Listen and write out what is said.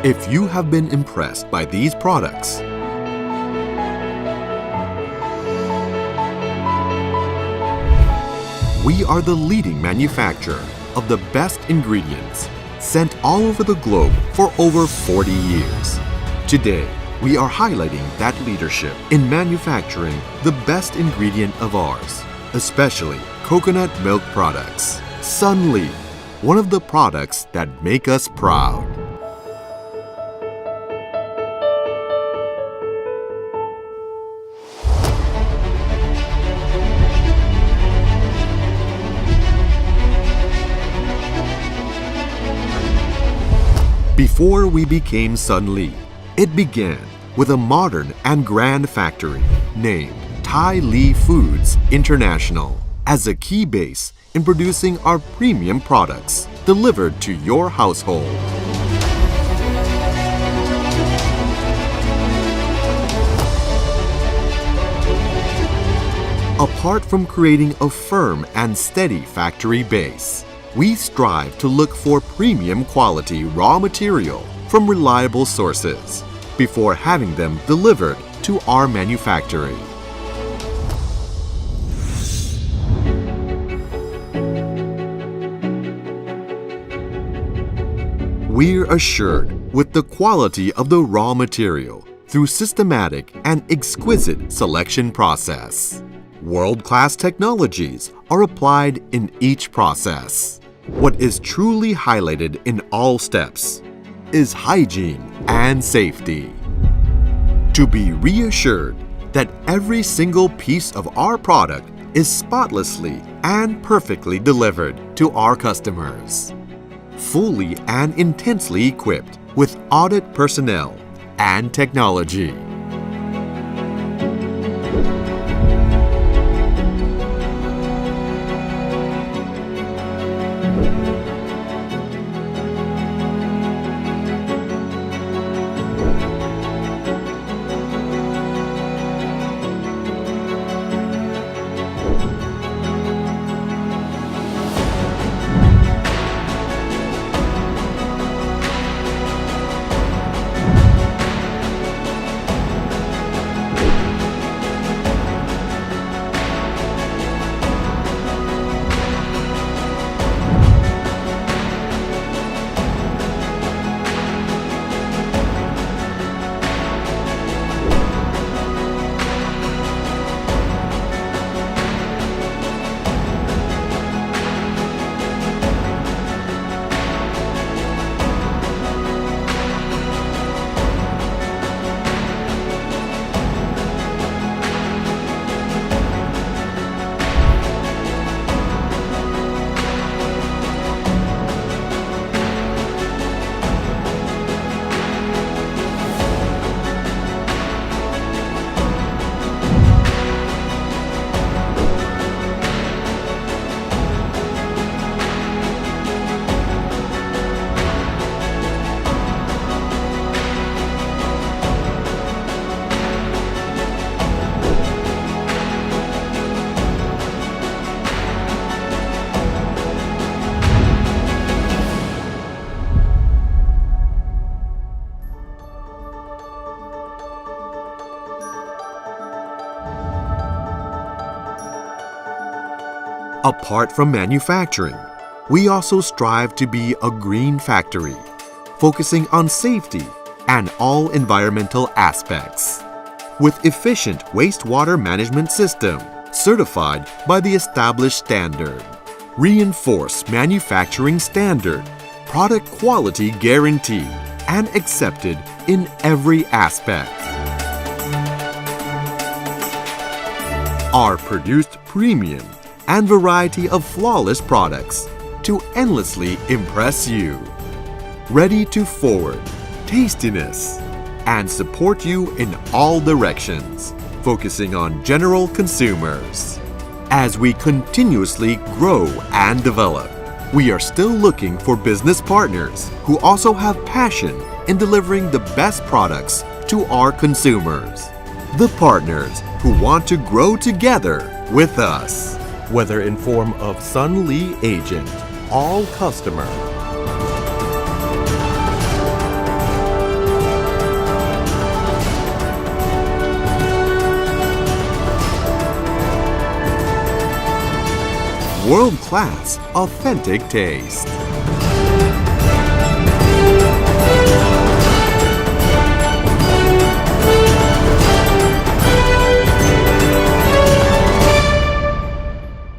If you have been impressed by these products, we are the leading manufacturer of the best ingredients sent all over the globe for over 40 years. Today, we are highlighting that leadership in manufacturing the best ingredient of ours, especially coconut milk products. Sunli, one of the products that make us proud. Before we became Sunli, it began with a modern and grand factory named Thai Lee Foods International as a key base in producing our premium products delivered to your household. Apart from creating a firm and steady factory base, we strive to look for premium quality raw material from reliable sources before having them delivered to our manufactory. We're assured with the quality of the raw material through systematic and exquisite selection process. World-class technologies are applied in each process. What is truly highlighted in all steps is hygiene and safety. To be reassured that every single piece of our product is spotlessly and perfectly delivered to our customers. Fully and intensely equipped with audit personnel and technology. Apart from manufacturing, we also strive to be a green factory, focusing on safety and all environmental aspects. With efficient wastewater management system certified by the established standard, reinforced manufacturing standard, product quality guarantee, and accepted in every aspect. Our produced premium and variety of flawless products to endlessly impress you. Ready to forward tastiness and support you in all directions, focusing on general consumers. As we continuously grow and develop, we are still looking for business partners who also have passion in delivering the best products to our consumers. The partners who want to grow together with us, whether in form of Sunli agent, all customer, world-class, authentic taste.